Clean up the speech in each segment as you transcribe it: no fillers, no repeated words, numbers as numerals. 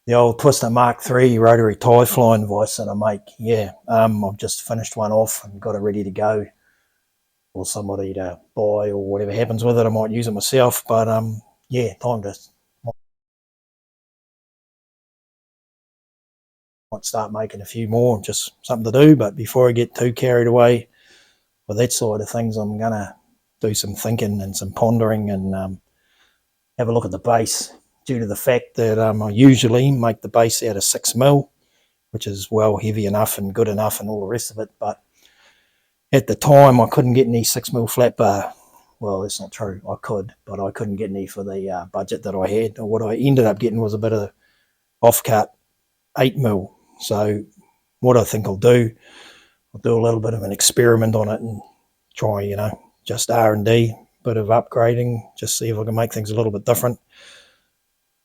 The old Twister MKIII rotary tie flying vise that I make. Yeah, I've just finished one off and got it ready to go for somebody to buy, or whatever happens with it. I might use it myself, but yeah, time to might start making a few more, just something to do. But before I get too carried away with that side of things, I'm gonna do some thinking and some pondering and have a look at the base, due to the fact that I usually make the base out of 6mm, which is well heavy enough and good enough and all the rest of it. But at the time I couldn't get any 6mm flat bar. Well, that's not true, I could, but I couldn't get any for the budget that I had. What I ended up getting was a bit of off-cut 8mm. So what I think I'll do a little bit of an experiment on it and try, just R&D, bit of upgrading, just see if I can make things a little bit different.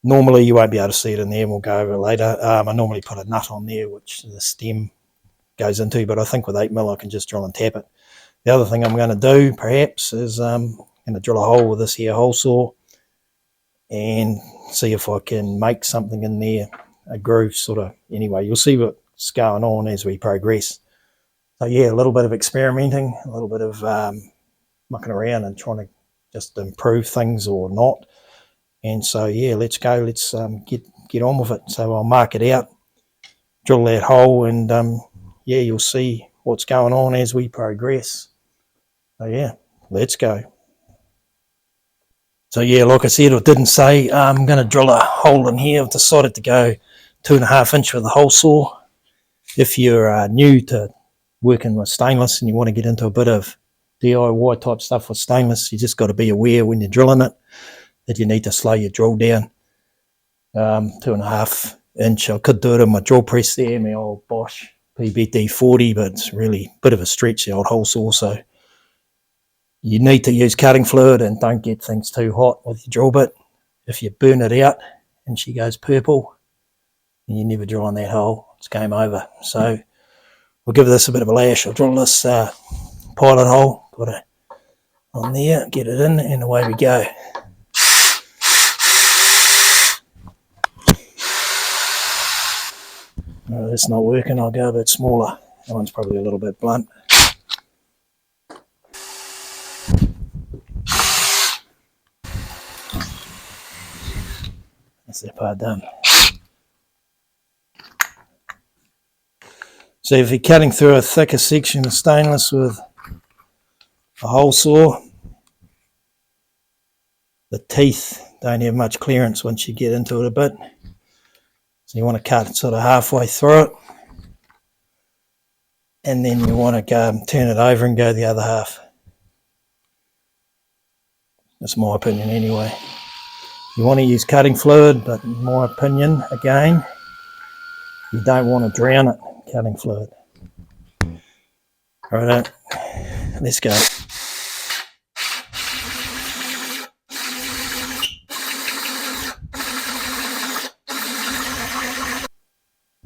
Normally you won't be able to see it in there, and we'll go over it later. I normally put a nut on there which the stem goes into, but I think with 8mm I can just drill and tap it. The other thing I'm going to do perhaps is I'm going to drill a hole with this here hole saw and see if I can make something in there, a groove sort of. Anyway, you'll see what's going on as we progress. So yeah, a little bit of experimenting, a little bit of mucking around and trying to just improve things or not. And so yeah, let's go, let's get on with it. So I'll mark it out, drill that hole, and yeah, you'll see what's going on as we progress. So yeah, let's go. So yeah, like I said, I didn't say, I'm going to drill a hole in here. I've decided to go 2.5 inch with the hole saw. If you're new to working with stainless and you want to get into a bit of DIY type stuff with stainless, you just got to be aware when you're drilling it that you need to slow your drill down. 2.5 inch. I could do it in my drill press there, my old Bosch PBD40, but it's really a bit of a stretch, the old hole saw. So you need to use cutting fluid and don't get things too hot with your drill bit. If you burn it out and she goes purple and you never drill on that hole, it's game over. So we'll give this a bit of a lash. I'll drill this pilot hole, put it on there, get it in, and away we go. Oh, that's not working. I'll go a bit smaller. That one's probably a little bit blunt. That's that part done. So if you're cutting through a thicker section of stainless with a hole saw, the teeth don't have much clearance once you get into it a bit. So you want to cut sort of halfway through it, and then you want to go turn it over and go the other half. That's my opinion anyway. You want to use cutting fluid, but in my opinion, again, you don't want to drown it in cutting fluid. Alright, let's go.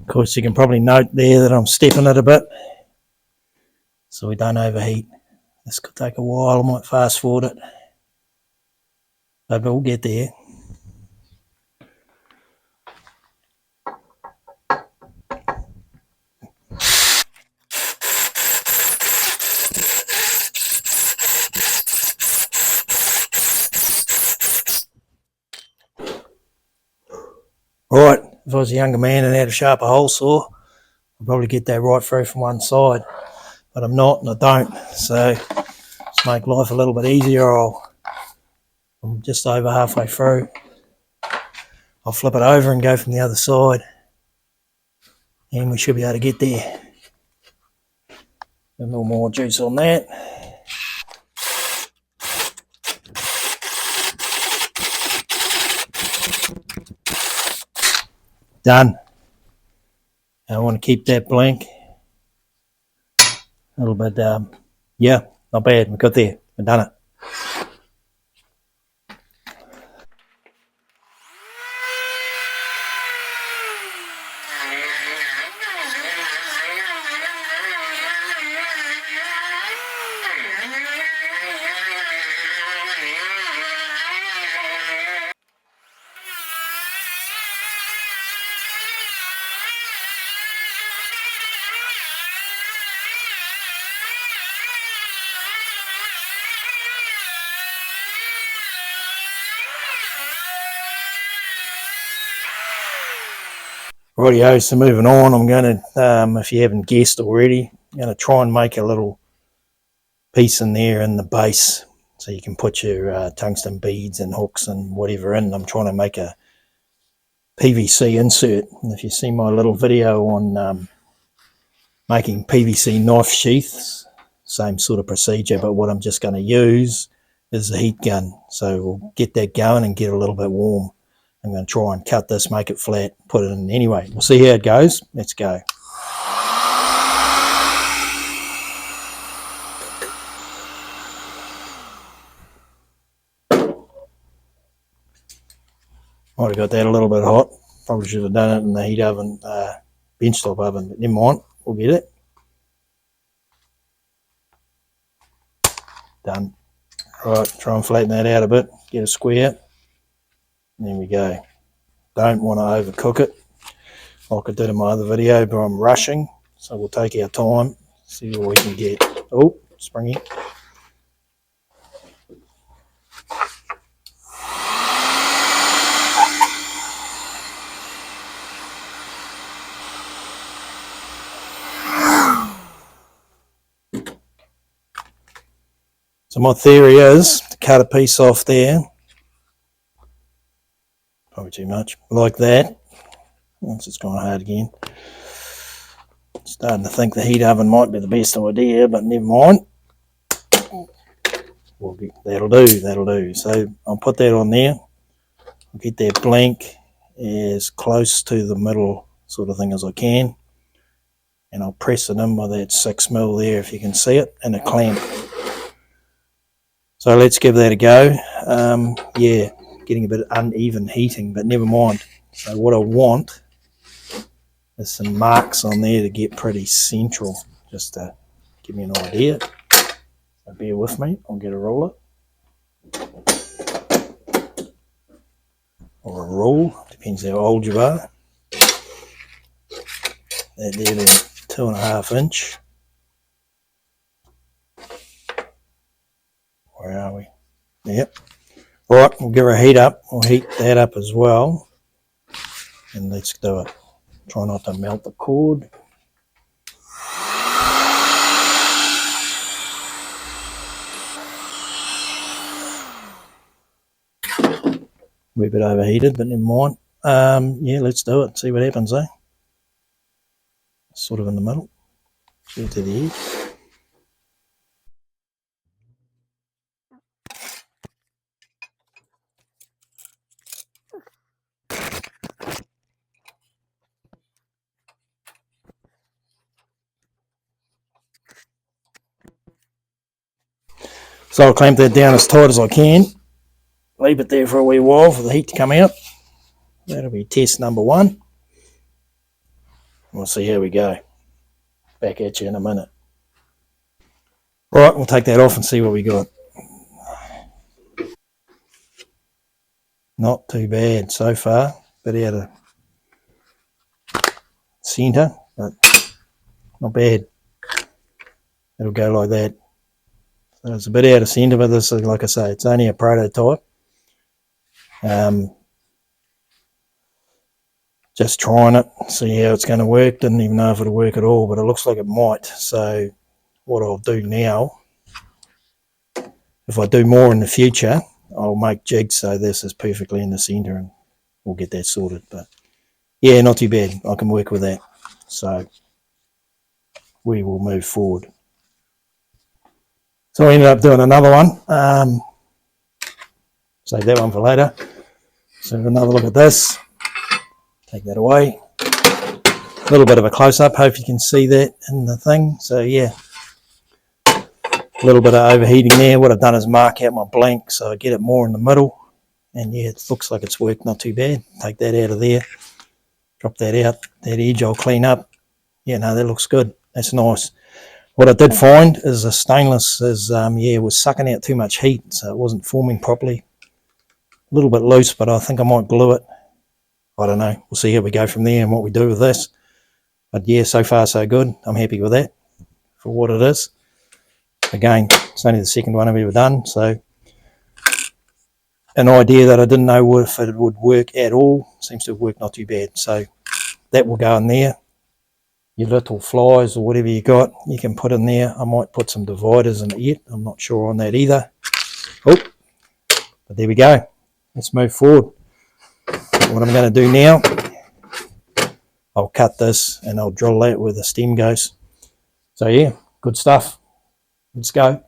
Of course, you can probably note there that I'm stepping it a bit so we don't overheat. This could take a while. I might fast forward it, but we'll get there. Right, if I was a younger man and had a sharper hole saw, I'd probably get that right through from one side, but I'm not and I don't. So to make life a little bit easier, I'm just over halfway through. I'll flip it over and go from the other side, and we should be able to get there. A little more juice on that. Done. I want to keep that blank. A little bit, yeah, not bad. We got there. We've done it. Rightio, so moving on, I'm going to, if you haven't guessed already, I'm going to try and make a little piece in there in the base so you can put your tungsten beads and hooks and whatever in. I'm trying to make a PVC insert, and if you see my little video on making PVC knife sheaths, same sort of procedure, but what I'm just going to use is a heat gun. So we'll get that going and get a little bit warm. I'm going to try and cut this, make it flat, put it in anyway. We'll see how it goes. Let's go. Might have got that a little bit hot. Probably should have done it in the heat oven, benchtop oven, but never mind. We'll get it. Done. Right, try and flatten that out a bit. Get a square. There we go. Don't want to overcook it like I did in my other video, but I'm rushing, so we'll take our time, see what we can get. Oh, springy. So my theory is to cut a piece off there, probably too much, like that. Once it's gone hard again. Starting to think the heat oven might be the best idea, but never mind. That'll do. So I'll put that on there. I'll get that blank as close to the middle sort of thing as I can. And I'll press it in by that 6mm there, if you can see it, and a clamp. So let's give that a go. Yeah, getting a bit uneven heating, but never mind. So what I want is some marks on there to get pretty central, just to give me an idea. So bear with me, I'll get a ruler. Or a rule, depends how old you are. That there being 2.5 inch. Where are we? Yep. Right, we'll give her a heat up. We'll heat that up as well. And let's do it. Try not to melt the cord. We're a bit overheated, but never mind. Yeah, let's do it. See what happens, eh? Sort of in the middle. Get to the edge. So I'll clamp that down as tight as I can. Leave it there for a wee while for the heat to come out. That'll be test number 1. We'll see how we go. Back at you in a minute. Right, we'll take that off and see what we got. Not too bad so far. Bit out of centre, but not bad. It'll go like that. So it's a bit out of centre, but this is, like I say, it's only a prototype. Just trying it, see how it's going to work. Didn't even know if it'll work at all, but it looks like it might. So what I'll do now, if I do more in the future, I'll make jigs so this is perfectly in the centre and we'll get that sorted. But yeah, not too bad. I can work with that. So we will move forward. So I ended up doing another one. Save that one for later. So another look at this. Take that away. A little bit of a close-up. Hope you can see that in the thing. So yeah, a little bit of overheating there. What I've done is mark out my blank so I get it more in the middle. And yeah, it looks like it's worked not too bad. Take that out of there. Drop that out. That edge I'll clean up. Yeah, no, that looks good. That's nice. What I did find is the stainless is, was sucking out too much heat, so it wasn't forming properly. A little bit loose, but I think I might glue it. I don't know. We'll see how we go from there and what we do with this. But yeah, so far so good. I'm happy with that for what it is. Again, it's only the second one I've ever done, so an idea that I didn't know if it would work at all seems to have worked not too bad. So that will go in there. Your little flies or whatever you got, you can put in there. I might put some dividers in it yet. I'm not sure on that either. Oh, but there we go. Let's move forward. What I'm going to do now, I'll cut this and I'll drill that where the stem goes. So yeah, good stuff. Let's go.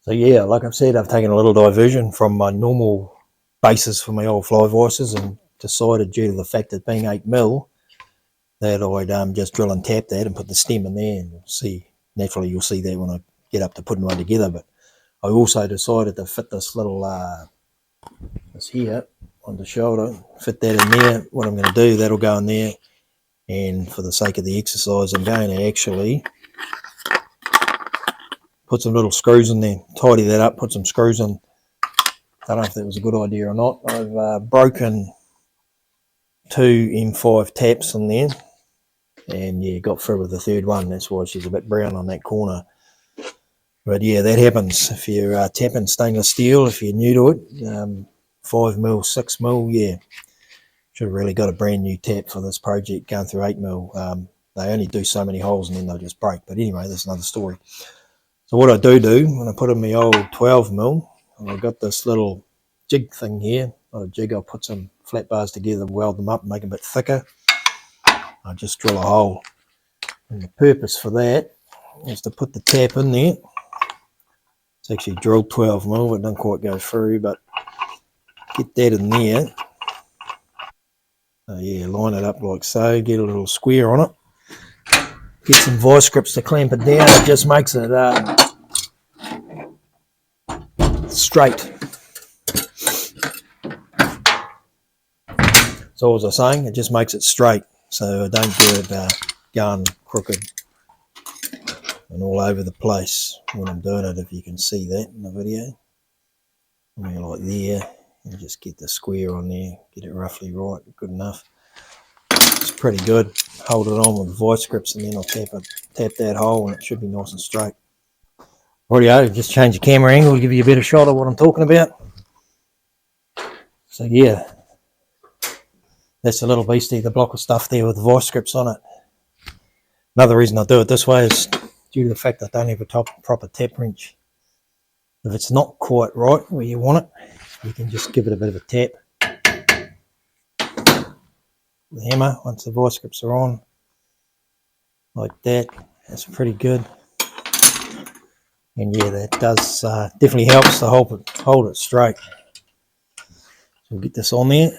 So yeah, like I've said, I've taken a little diversion from my normal bases for my old fly vices and decided, due to the fact that being 8mm, that I'd just drill and tap that and put the stem in there, and you'll see, naturally you'll see that when I get up to putting one together. But I also decided to fit this little, this here on the shoulder, fit that in there. What I'm going to do, that'll go in there, and for the sake of the exercise, I'm going to actually put some little screws in there, tidy that up, put some screws in. I don't know if that was a good idea or not. I've broken 2 M5 taps in there, and yeah, got through with the third one. That's why she's a bit brown on that corner. But yeah, that happens if you're tapping stainless steel, if you're new to it. 5mm, 6mm, yeah. Should have really got a brand new tap for this project going through 8mm. They only do so many holes and then they'll just break. But anyway, that's another story. So what I do when I put in my old 12mm, I've got this little jig thing here. Not a jig, I'll put some flat bars together, weld them up, make them a bit thicker. I just drill a hole. And the purpose for that is to put the tap in there. It's actually drilled 12mm, it doesn't quite go through, but get that in there. So yeah, line it up like so, get a little square on it. Get some vice grips to clamp it down. It just makes it straight. So as I was saying, it just makes it straight, so I don't get it going crooked and all over the place when I'm doing it. If you can see that in the video, I mean, like there, and just get the square on there, get it roughly right, good enough. It's pretty good. Hold it on with the vice grips, and then I'll tap that hole, and it should be nice and straight. Rightio, just change the camera angle to give you a better shot of what I'm talking about. So yeah, that's a little beastie, the block of stuff there with the vice grips on it. Another reason I do it this way is due to the fact that I don't have a proper tap wrench. If it's not quite right where you want it, you can just give it a bit of a tap. The hammer, once the vice grips are on, like that, that's pretty good. And yeah, that does definitely helps to hold it straight. So we'll get this on there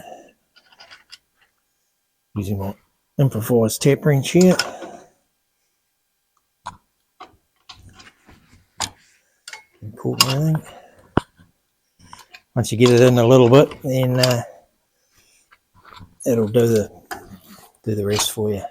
using my improvised tap wrench here. And caught everything. Once you get it in a little bit, then it'll do the rest for you.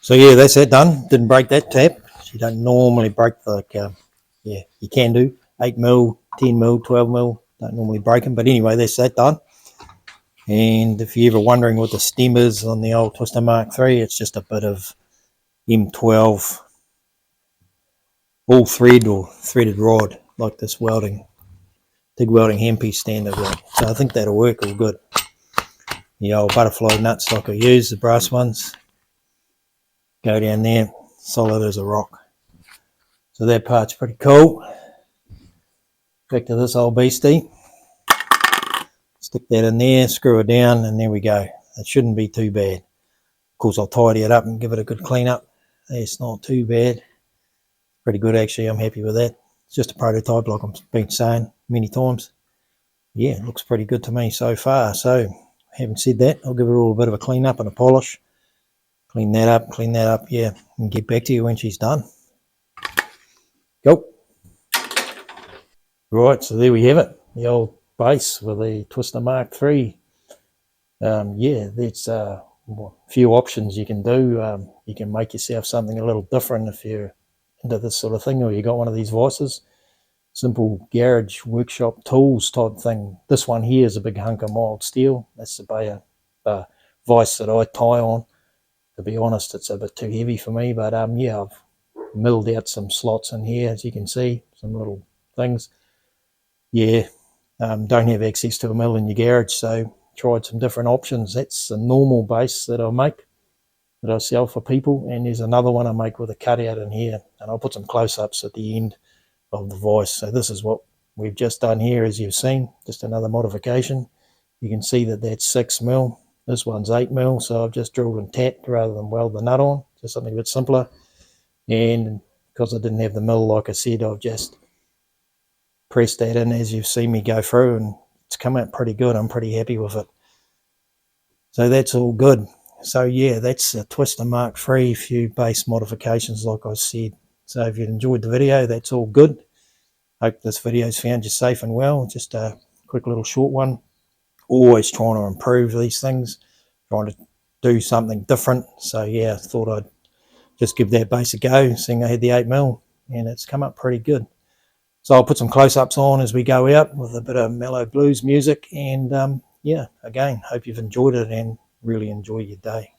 So yeah, that's that done. Didn't break that tap. You don't normally break yeah, you can do 8mm, 10mm, 12mm. Don't normally break them, but anyway, that's that done. And if you're ever wondering what the stem is on the old Twister MKIII, it's just a bit of M12 all thread or threaded rod, like this TIG welding handpiece stand I've got. So I think that'll work all good. The old butterfly nuts like I use, the brass ones. go down there, solid as a rock. So that part's pretty cool. Back to this old beastie. Stick that in there, screw it down, and there we go. It shouldn't be too bad. Of course, I'll tidy it up and give it a good clean up. It's not too bad. Pretty good, actually. I'm happy with that. It's just a prototype, like I've been saying many times. Yeah, it looks pretty good to me so far. So, having said that, I'll give it all a bit of a clean up and a polish. Clean that up, yeah, and get back to you when she's done. Go. Right, so there we have it. The old base with the Twister MKIII. Yeah, there's a few options you can do. You can make yourself something a little different if you're into this sort of thing, or you got one of these vices. Simple garage workshop tools type thing. This one here is a big hunk of mild steel. That's the vise that I tie on. To be honest, it's a bit too heavy for me, but yeah, I've milled out some slots in here, as you can see, some little things. Yeah, don't have access to a mill in your garage, so tried some different options. That's a normal base that I make, that I sell for people, and there's another one I make with a cutout in here, and I'll put some close-ups at the end of the vise. So this is what we've just done here, as you've seen, just another modification. You can see that that's 6mm. This one's 8mm, so I've just drilled and tapped rather than weld the nut on, just something a bit simpler. And because I didn't have the mill, like I said, I've just pressed that in as you've seen me go through, and it's come out pretty good. I'm pretty happy with it. So that's all good. So yeah, that's a Twister MKIII, a few base modifications like I said. So if you enjoyed the video, that's all good. Hope this video's found you safe and well. Just a quick little short one. Always trying to improve these things, trying to do something different. So yeah, I thought I'd just give that base a go, seeing I had the 8mm, and it's come up pretty good. So I'll put some close-ups on as we go out with a bit of mellow blues music. And yeah, again, hope you've enjoyed it and really enjoy your day.